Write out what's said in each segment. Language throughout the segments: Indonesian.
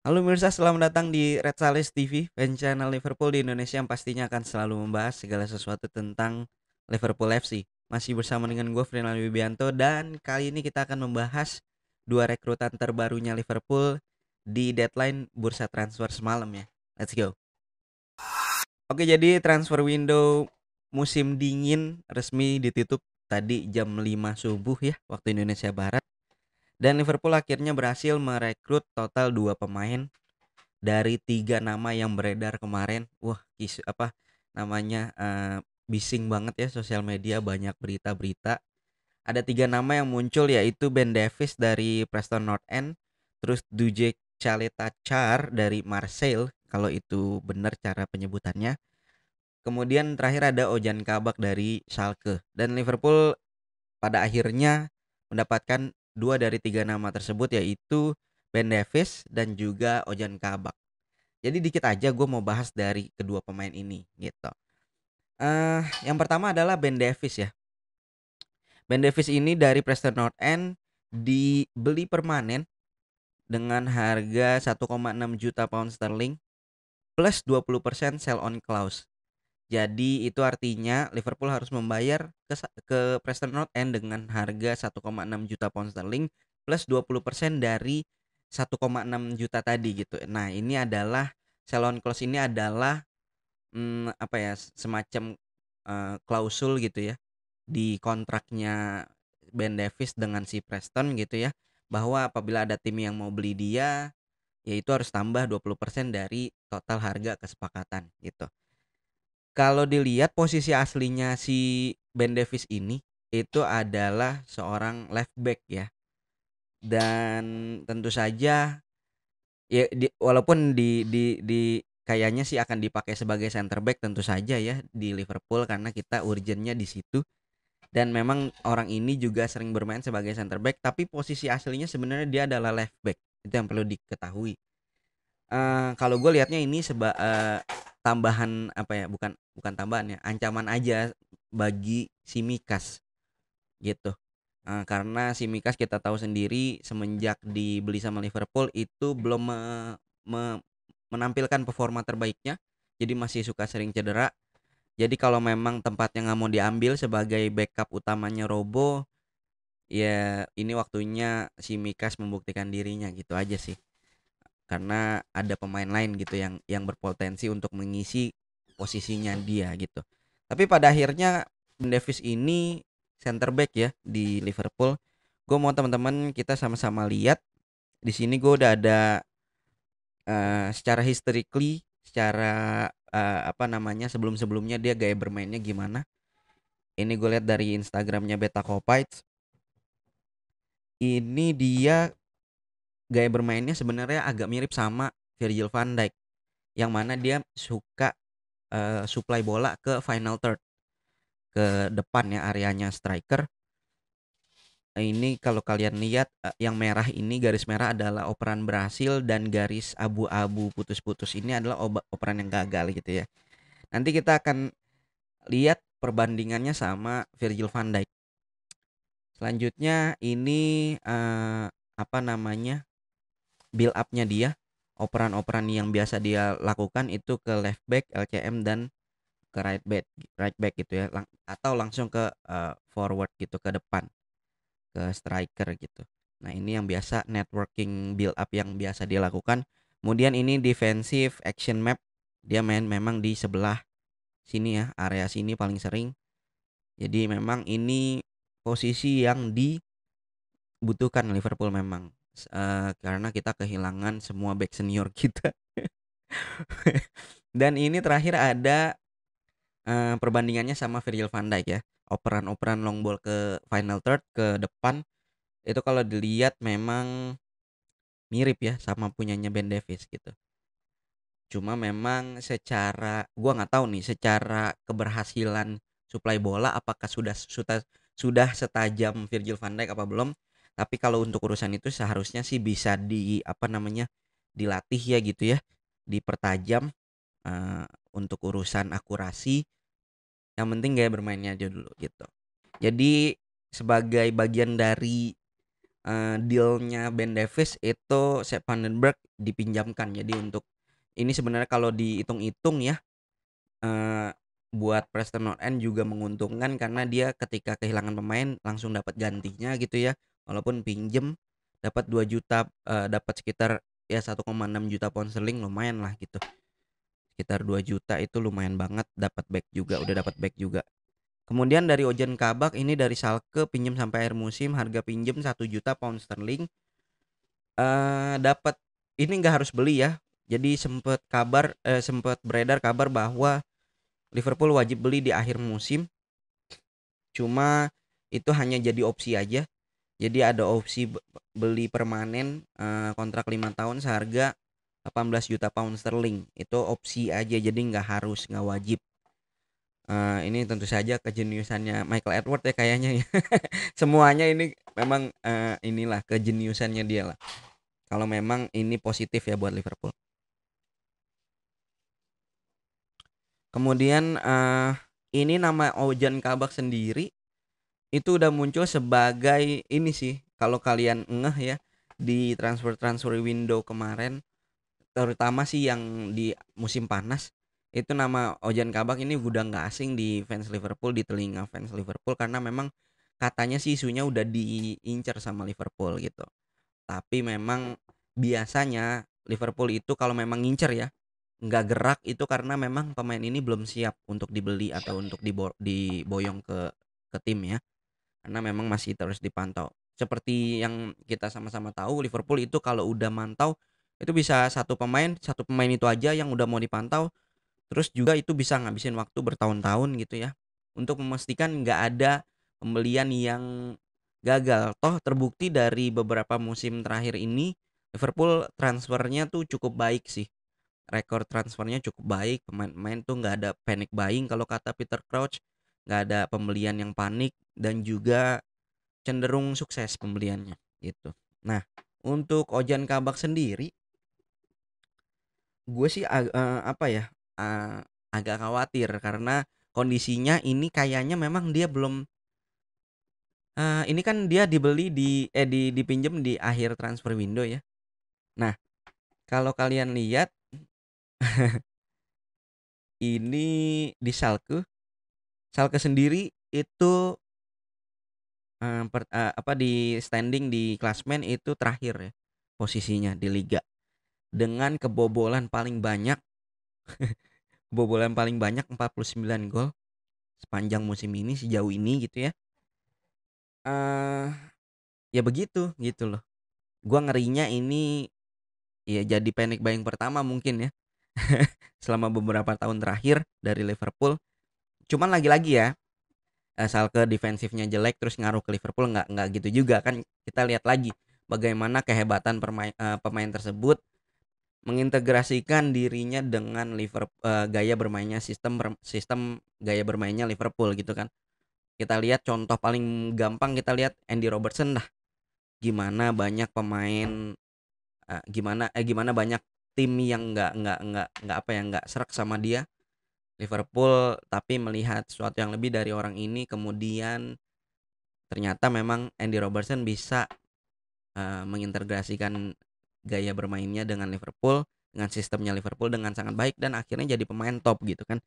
Halo pemirsa, selamat datang di Red Salis TV, fan channel Liverpool di Indonesia yang pastinya akan selalu membahas segala sesuatu tentang Liverpool FC. Masih bersama dengan gue, Frinal Wibianto, dan kali ini kita akan membahas dua rekrutan terbarunya Liverpool di deadline bursa transfer semalam ya. Let's go. Oke, jadi transfer window musim dingin resmi ditutup tadi jam 5 subuh ya, waktu Indonesia Barat. Dan Liverpool akhirnya berhasil merekrut total dua pemain dari tiga nama yang beredar kemarin. Wah, namanya bising banget ya, sosial media banyak berita-berita. Ada tiga nama yang muncul, yaitu Ben Davies dari Preston North End, terus Duje Caleta-Car dari Marseille kalau itu benar cara penyebutannya. Kemudian terakhir ada Ojan Kabak dari Schalke. Dan Liverpool pada akhirnya mendapatkan dua dari tiga nama tersebut, yaitu Ben Davies dan juga Ojan Kabak. Jadi dikit aja gue mau bahas dari kedua pemain ini gitu. Yang pertama adalah Ben Davies ya. Ben Davies ini dari Preston North End dibeli permanen dengan harga 1,6 juta pound sterling plus 20% sell on clause. Jadi itu artinya Liverpool harus membayar ke Preston North End dengan harga 1,6 juta pound sterling plus 20% dari 1,6 juta tadi gitu. Nah, ini adalah sell on clause ini adalah apa ya, semacam, klausul gitu ya, di kontraknya Ben Davies dengan si Preston gitu ya, bahwa apabila ada tim yang mau beli dia, ya itu harus tambah 20% dari total harga kesepakatan gitu. Kalau dilihat posisi aslinya si Ben Davies ini, itu adalah seorang left back ya, dan tentu saja ya walaupun di kayaknya sih akan dipakai sebagai center back tentu saja ya di Liverpool karena kita urgennya di situ, dan memang orang ini juga sering bermain sebagai center back, tapi posisi aslinya sebenarnya dia adalah left back. Itu yang perlu diketahui. Kalau gue lihatnya ini tambahan apa ya, bukan bukan tambahan ya, ancaman aja bagi Tsimikas gitu. Karena Tsimikas kita tahu sendiri semenjak dibeli sama Liverpool itu belum menampilkan performa terbaiknya, jadi masih suka sering cedera. Jadi kalau memang tempatnya nggak mau diambil sebagai backup utamanya Robo, ya ini waktunya Tsimikas membuktikan dirinya gitu aja sih. Karena ada pemain lain gitu yang berpotensi untuk mengisi posisinya dia gitu. Tapi pada akhirnya Ben Davies ini center back ya di Liverpool. Gue mau teman-teman kita sama-sama lihat di sini. Gue udah ada secara historically, secara apa namanya, sebelum-sebelumnya dia gaya bermainnya gimana. Ini gue lihat dari Instagramnya Beta Kopites. Ini dia gaya bermainnya sebenarnya agak mirip sama Virgil van Dijk, yang mana dia suka supply bola ke final third, ke depan ya, areanya striker. Ini kalau kalian lihat, yang merah ini, garis merah adalah operan berhasil, dan garis abu-abu putus-putus ini adalah operan yang gagal gitu ya. Nanti kita akan lihat perbandingannya sama Virgil van Dijk. Selanjutnya ini apa namanya, build up-nya dia, operan-operan yang biasa dia lakukan itu ke left back, LCM, dan ke right back gitu ya, atau langsung ke forward gitu, ke depan, ke striker gitu. Nah, ini yang biasa networking build up yang biasa dia lakukan. Kemudian ini defensive action map, dia main memang di sebelah sini ya, area sini paling sering. Jadi memang ini posisi yang dibutuhkan Liverpool memang, karena kita kehilangan semua back senior kita. Dan ini terakhir ada perbandingannya sama Virgil van Dijk ya. Operan-operan long ball ke final third, ke depan, itu kalau dilihat memang mirip ya sama punyanya Ben Davies gitu. Cuma memang secara gua nggak tahu nih, secara keberhasilan suplai bola apakah sudah setajam Virgil van Dijk apa belum. Tapi kalau untuk urusan itu seharusnya sih bisa apa namanya, dilatih ya gitu ya, dipertajam eh, untuk urusan akurasi. Yang penting gaya bermainnya aja dulu gitu. Jadi sebagai bagian dari deal-nya Ben Davies itu Sepp Vandenberg dipinjamkan. Jadi untuk ini sebenarnya kalau dihitung-hitung ya, eee, buat Preston North End juga menguntungkan karena dia ketika kehilangan pemain langsung dapat gantinya gitu ya. Walaupun pinjem dapat 2 juta, dapat sekitar ya 1,6 juta pound sterling, lumayan lah gitu. Sekitar 2 juta itu lumayan banget, dapat back juga, udah dapat back juga. Kemudian dari Ozan Kabak ini dari Schalke pinjam sampai akhir musim, harga pinjam 1 juta pound sterling. Dapat ini nggak harus beli ya. Jadi sempet beredar kabar bahwa Liverpool wajib beli di akhir musim. Cuma itu hanya jadi opsi aja. Jadi ada opsi beli permanen, kontrak 5 tahun seharga 18 juta pound sterling. Itu opsi aja, jadi nggak harus, nggak wajib. Ini tentu saja kejeniusannya Michael Edwards ya kayaknya ya. Semuanya ini memang, inilah kejeniusannya dia lah. Kalau memang ini positif ya buat Liverpool. Kemudian, ini nama Ozan Kabak sendiri itu udah muncul sebagai ini sih, kalau kalian ngeh ya, di transfer window kemarin, terutama sih yang di musim panas, itu nama Ozan Kabak ini udah nggak asing di fans Liverpool, di telinga fans Liverpool karena memang katanya sih isunya udah diincar sama Liverpool gitu. Tapi memang biasanya Liverpool itu kalau memang ngincer ya, nggak gerak itu karena memang pemain ini belum siap untuk dibeli atau untuk diboyong ke tim ya. Karena memang masih terus dipantau. Seperti yang kita sama-sama tahu Liverpool itu kalau udah mantau itu bisa satu pemain itu aja yang udah mau dipantau, terus juga itu bisa ngabisin waktu bertahun-tahun gitu ya. Untuk memastikan nggak ada pembelian yang gagal. Toh terbukti dari beberapa musim terakhir ini Liverpool transfernya tuh cukup baik sih. Rekor transfernya cukup baik, pemain-pemain tuh nggak ada panic buying kalau kata Peter Crouch, nggak ada pembelian yang panik dan juga cenderung sukses pembeliannya gitu. Nah, untuk Ojan Kabak sendiri, gue sih apa ya, agak khawatir karena kondisinya ini kayaknya memang dia belum, ini kan dia dibeli dipinjam di akhir transfer window ya. Nah, kalau kalian lihat ini di Schalke sendiri itu, apa, di standing di klasmen itu terakhir ya posisinya di liga dengan kebobolan paling banyak 49 gol sepanjang musim ini sejauh ini gitu ya. Eee, Ya begitu gitu loh. Gua ngerinya ini ya jadi panic buying pertama mungkin ya selama beberapa tahun terakhir dari Liverpool. Cuman lagi-lagi ya, Schalke defensifnya jelek terus ngaruh ke Liverpool nggak gitu juga kan. Kita lihat lagi bagaimana kehebatan pemain tersebut mengintegrasikan dirinya dengan gaya bermainnya sistem gaya bermainnya Liverpool gitu kan. Kita lihat contoh paling gampang kita lihat Andy Robertson lah. Gimana banyak pemain gimana banyak tim yang nggak apa ya, nggak serak sama dia. Liverpool tapi melihat sesuatu yang lebih dari orang ini, kemudian ternyata memang Andy Robertson bisa, mengintegrasikan gaya bermainnya dengan Liverpool, dengan sistemnya Liverpool dengan sangat baik dan akhirnya jadi pemain top gitu kan.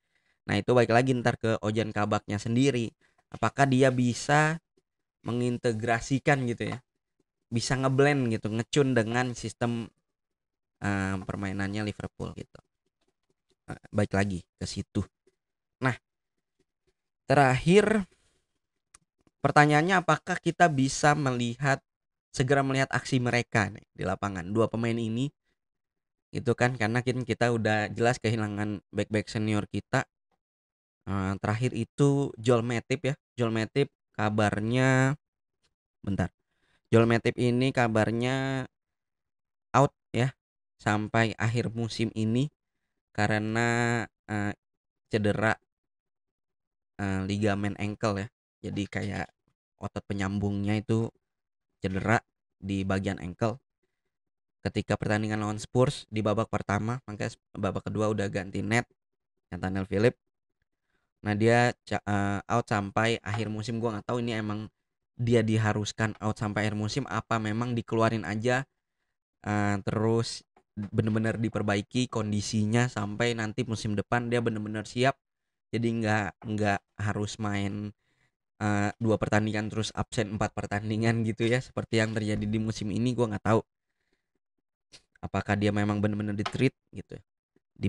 Nah itu baik lagi ntar ke Ozan Kabaknya sendiri, apakah dia bisa mengintegrasikan gitu ya, bisa ngeblend gitu, ngecun dengan sistem, permainannya Liverpool gitu. Baik lagi ke situ. Nah, terakhir pertanyaannya apakah kita bisa segera melihat aksi mereka nih di lapangan, dua pemain ini gitu kan, karena kita udah jelas kehilangan back-back senior kita. Terakhir itu Joel Matip ya, Joel Matip kabarnya bentar, Joel Matip ini kabarnya out ya sampai akhir musim ini karena, cedera, ligamen ankle ya. Jadi kayak otot penyambungnya itu cedera di bagian ankle ketika pertandingan lawan Spurs di babak pertama, makanya babak kedua udah ganti Nathaniel Phillips. Nah dia out sampai akhir musim, gua nggak tahu ini emang dia diharuskan out sampai akhir musim, apa memang dikeluarin aja, terus bener-bener diperbaiki kondisinya sampai nanti musim depan dia bener-bener siap. Jadi nggak harus main 2 pertandingan terus absen 4 pertandingan gitu ya, seperti yang terjadi di musim ini. Gua nggak tahu apakah dia memang bener-bener di-treat gitu ya, di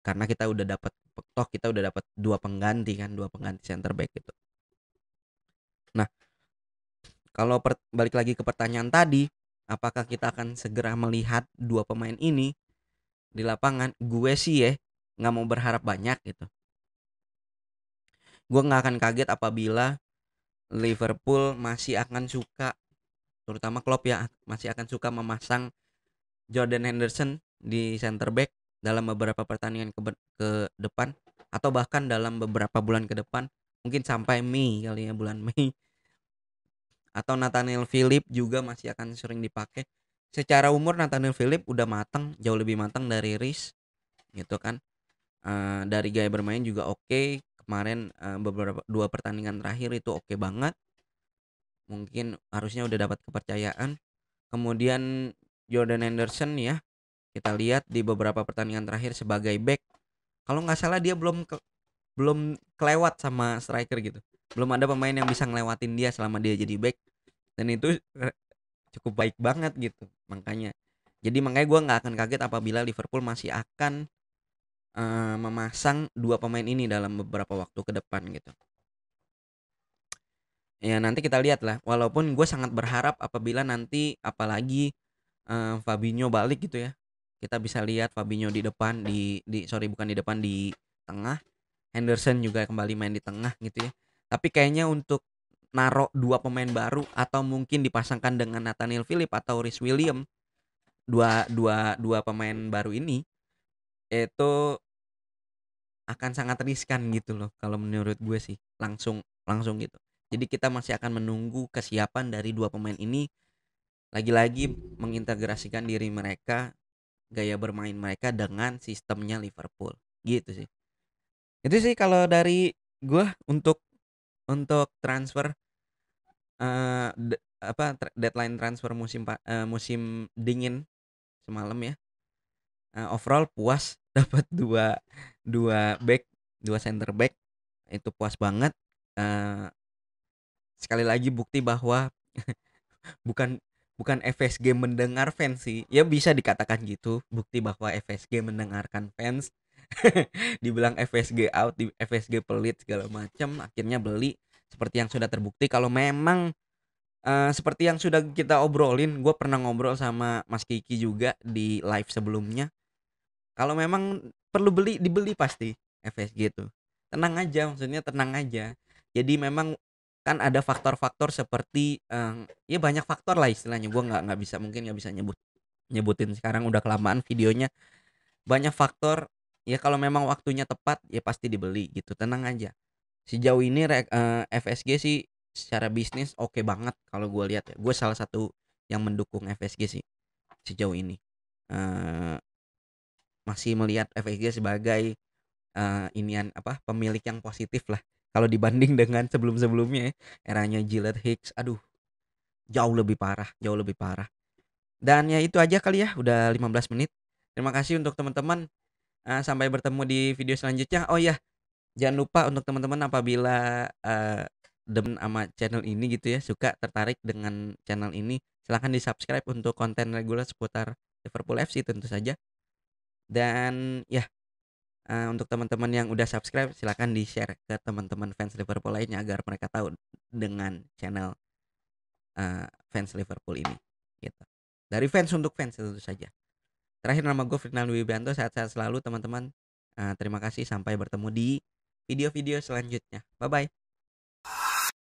karena kita udah dapat, toh kita udah dapat 2 pengganti kan, 2 pengganti center back gitu. Nah, kalau balik lagi ke pertanyaan tadi, apakah kita akan segera melihat 2 pemain ini di lapangan? Gue sih ya nggak mau berharap banyak gitu. Gue nggak akan kaget apabila Liverpool masih akan suka, terutama Klopp ya, masih akan suka memasang Jordan Henderson di center back dalam beberapa pertandingan ke depan, atau bahkan dalam beberapa bulan ke depan, mungkin sampai Mei kali ya, bulan Mei. Atau Nathaniel Phillips juga masih akan sering dipakai. Secara umur Nathaniel Phillips udah matang, jauh lebih matang dari Rice gitu kan. Dari gaya bermain juga oke. Kemarin beberapa 2 pertandingan terakhir itu oke banget. Mungkin harusnya udah dapat kepercayaan. Kemudian Jordan Henderson ya, kita lihat di beberapa pertandingan terakhir sebagai back, kalau nggak salah dia belum kelewat sama striker gitu. Belum ada pemain yang bisa ngelewatin dia selama dia jadi back, dan itu cukup baik banget gitu. Makanya gue nggak akan kaget apabila Liverpool masih akan memasang 2 pemain ini dalam beberapa waktu ke depan gitu. Ya nanti kita lihat lah. Walaupun gue sangat berharap apabila nanti apalagi Fabinho balik gitu ya. Kita bisa lihat Fabinho di depan, sorry bukan di depan, di tengah. Henderson juga kembali main di tengah gitu ya. Tapi kayaknya untuk naruh 2 pemain baru atau mungkin dipasangkan dengan Nathaniel Phillips atau Rhys Williams, dua pemain baru ini itu akan sangat riskan gitu loh kalau menurut gue sih, langsung langsung gitu. Jadi kita masih akan menunggu kesiapan dari 2 pemain ini, lagi-lagi mengintegrasikan diri mereka, gaya bermain mereka dengan sistemnya Liverpool gitu sih. Itu sih kalau dari gue untuk transfer, deadline transfer musim dingin semalam ya. Overall puas dapat dua back, 2 center back, itu puas banget. Eee, Sekali lagi bukti bahwa bukan bukan FSG mendengar fans sih, ya bisa dikatakan gitu, bukti bahwa FSG mendengarkan fans. Dibilang FSG out, FSG pelit segala macam, akhirnya beli. Seperti yang sudah terbukti kalau memang seperti yang sudah kita obrolin, gue pernah ngobrol sama Mas Kiki juga di live sebelumnya. Kalau memang perlu beli, dibeli pasti FSG tuh. Tenang aja, maksudnya tenang aja. Jadi memang kan ada faktor-faktor seperti ya banyak faktor lah istilahnya. Gua nggak bisa, mungkin nggak bisa nyebutin sekarang, udah kelamaan videonya. Banyak faktor. Ya kalau memang waktunya tepat ya pasti dibeli gitu. Tenang aja. Sejauh ini FSG sih secara bisnis oke banget kalau gue lihat ya. Gue salah satu yang mendukung FSG sih sejauh ini. Eh Masih melihat FSG sebagai pemilik yang positif lah kalau dibanding dengan sebelum-sebelumnya ya. Eranya Gillett Hicks, aduh jauh lebih parah. Dan ya itu aja kali ya, udah 15 menit. Terima kasih untuk teman-teman, sampai bertemu di video selanjutnya. Oh ya, jangan lupa untuk teman-teman apabila demen sama channel ini gitu ya, suka tertarik dengan channel ini, silahkan di-subscribe untuk konten reguler seputar Liverpool FC tentu saja. Dan ya, untuk teman-teman yang udah subscribe silakan di-share ke teman-teman fans Liverpool lainnya agar mereka tahu dengan channel fans Liverpool ini gitu. Dari fans untuk fans tentu saja. Terakhir, nama gue Fernando Wibianto, sehat-sehat selalu teman-teman. Terima kasih, sampai bertemu di video-video selanjutnya. Bye bye.